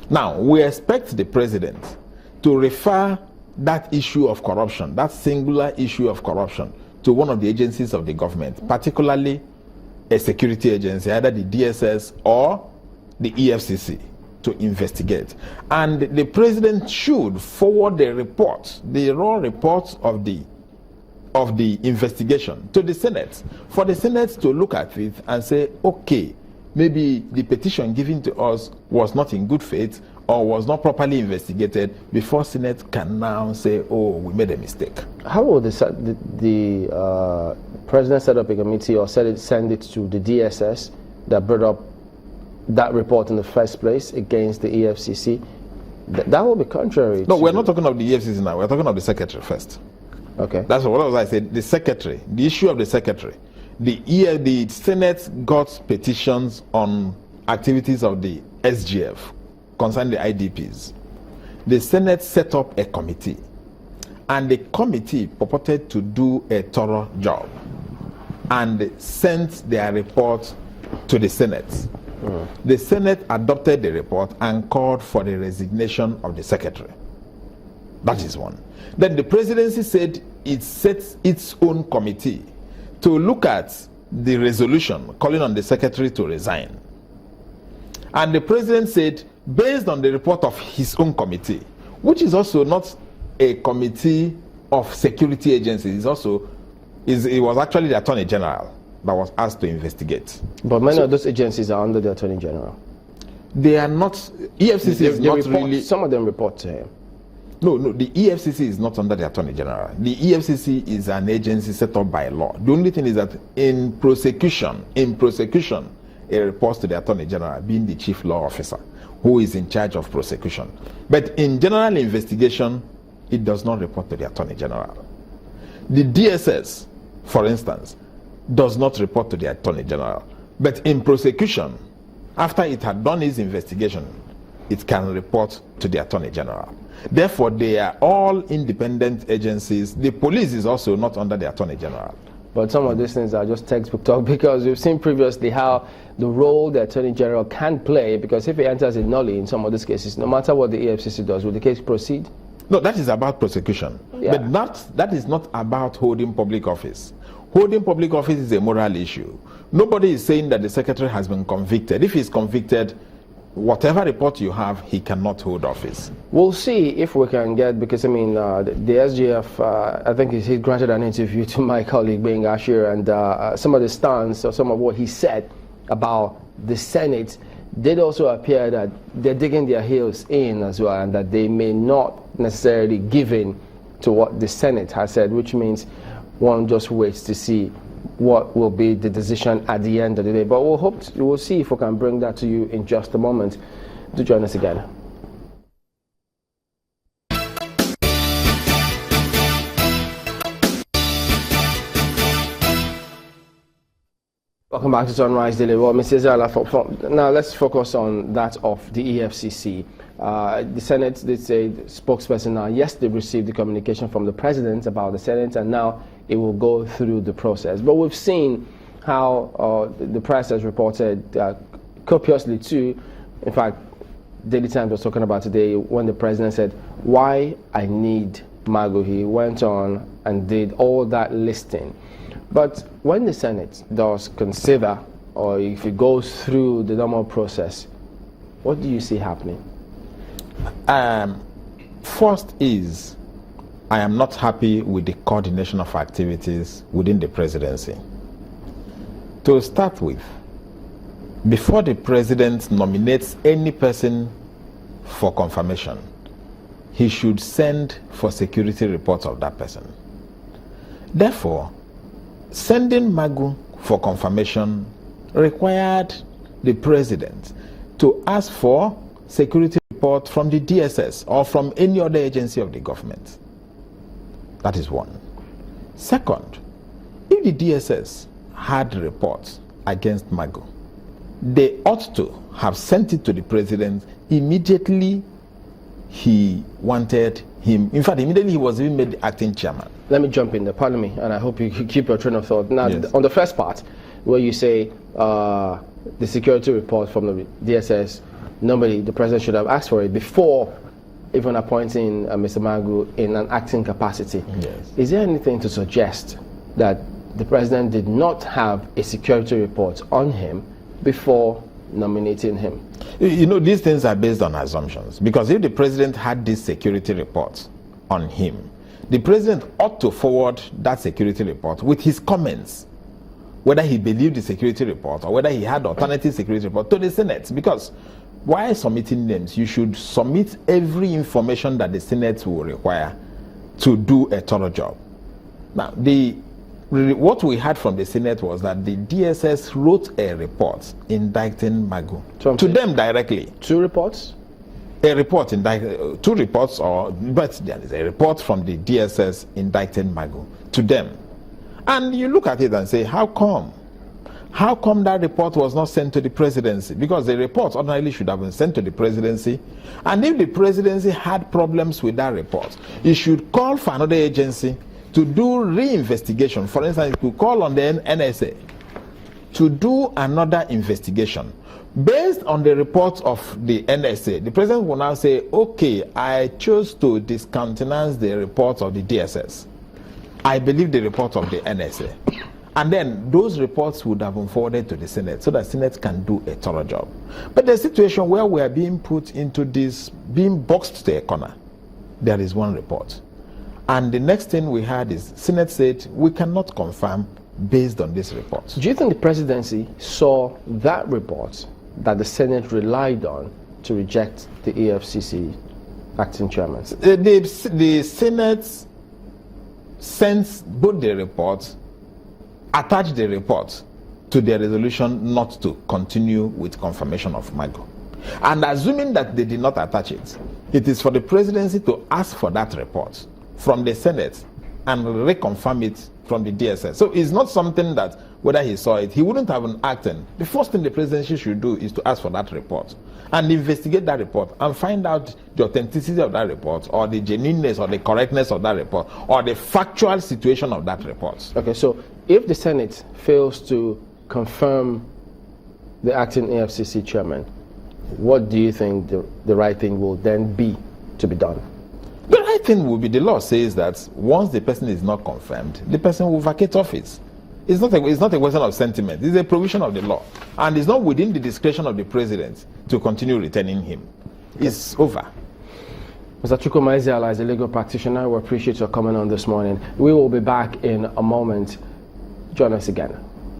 Now, we expect the president to refer that issue of corruption, that singular issue of corruption, to one of the agencies of the government, particularly a security agency, either the DSS or the EFCC, to investigate. And the president should forward the report, the raw report of the investigation, to the Senate, for the Senate to look at it and say, okay, maybe the petition given to us was not in good faith or was not properly investigated, before Senate can now say, oh, we made a mistake. How will the president set up a committee or send it to the DSS that brought up that report in the first place against the EFCC? That will be contrary. No, we're not talking of the EFCC now. We're talking of the secretary first. Okay. That's what I said. The secretary, the issue of the secretary. The Senate got petitions on activities of the SGF concerning the IDPs. The Senate set up a committee, and the committee purported to do a thorough job and sent their report to the Senate. The Senate adopted the report and called for the resignation of the secretary. That is one. Then the presidency said it sets its own committee to look at the resolution calling on the secretary to resign. And the president said, based on the report of his own committee, which is also not a committee of security agencies, it was actually the Attorney General that was asked to investigate. But many of those agencies are under the Attorney General. They are not. EFCC is not really. Some of them report to him. No, the EFCC is not under the Attorney General. The EFCC is an agency set up by law. The only thing is that in prosecution, it reports to the Attorney General, being the chief law officer, who is in charge of prosecution. But in general investigation, it does not report to the Attorney General. The DSS, for instance, does not report to the Attorney General. But in prosecution, after it had done its investigation, it can report to the Attorney General. Therefore, they are all independent agencies. The police is also not under the Attorney General. But some of these things are just textbook talk, because we've seen previously how the role the Attorney General can play, because if he enters a nulli in some of these cases, no matter what the EFCC does, will the case proceed? No, that is about prosecution. Yeah. But that is not about holding public office. Holding public office is a moral issue. Nobody is saying that the secretary has been convicted. If he's convicted, whatever report you have, he cannot hold office. We'll see if we can get, because I mean, the SGF, I think he granted an interview to my colleague Being Ashir, and some of the stance or some of what he said about the Senate did also appear that they're digging their heels in as well, and that they may not necessarily give in to what the Senate has said, which means one just waits to see what will be the decision at the end of the day. But we'll see if we can bring that to you in just a moment. Do join us again. Welcome back to Sunrise Daily. Well, Mr. Zala, now let's focus on that of the EFCC. The Senate, they say, the spokesperson now, yes, they received the communication from the president about the Senate, and now it will go through the process. But we've seen how the press has reported copiously too. In fact, Daily Times was talking about today when the president said, why I need Magu. He went on and did all that listing. But when the Senate does consider, or if it goes through the normal process, what do you see happening? First is, I am not happy with the coordination of activities within the presidency. To start with, before the president nominates any person for confirmation, he should send for security reports of that person. Therefore, sending Magu for confirmation required the president to ask for security report from the DSS or from any other agency of the government. That is one. Second, if the DSS had reports against Magu, they ought to have sent it to the president immediately he wanted him. In fact, immediately he was even made the acting chairman. Let me jump in there, pardon me, and I hope you keep your train of thought. Now, yes. On the first part, where you say the security report from the DSS the president should have asked for it before even appointing Mr. Magu in an acting capacity. Yes. Is there anything to suggest that the president did not have a security report on him before nominating him? You know, these things are based on assumptions, because if the president had this security report on him, the president ought to forward that security report with his comments, whether he believed the security report or whether he had alternative security report, to the Senate. Because while submitting names, you should submit every information that the Senate will require to do a thorough job. Now, what we heard from the Senate was that the DSS wrote a report indicting Magu to them directly. 2 reports? A report indicting 2 reports, but there is a report from the DSS indicting Magu to them. And you look at it and say, how come? How come that report was not sent to the presidency? Because the report ordinarily should have been sent to the presidency. And if the presidency had problems with that report, it should call for another agency to do re-investigation. For instance, it could call on the NSA to do another investigation. Based on the report of the NSA, the president will now say, okay, I chose to discountenance the report of the DSS. I believe the report of the NSA. And then those reports would have been forwarded to the Senate so that the Senate can do a thorough job. But the situation where we are being put into this, being boxed to a corner, there is one report. And the next thing we had is Senate said we cannot confirm based on this report. Do you think the presidency saw that report that the Senate relied on to reject the EFCC acting chairman? The Senate sent both the reports, attached the report to their resolution not to continue with confirmation of Magu. And assuming that they did not attach it, it is for the presidency to ask for that report from the Senate and reconfirm it from the DSS. So it's not something that whether he saw it, he wouldn't have been acting. The first thing the presidency should do is to ask for that report and investigate that report and find out the authenticity of that report, or the genuineness or the correctness of that report, or the factual situation of that report. Okay, so if the Senate fails to confirm the acting EFCC chairman, what do you think the right thing will then be to be done? The right thing will be, the law says that once the person is not confirmed, the person will vacate office. It's not a question of sentiment. It's a provision of the law. And it's not within the discretion of the president to continue retaining him. It's over. Mr. Chukwuma Ezeala is a legal practitioner. We appreciate your comment on this morning. We will be back in a moment. Join us again.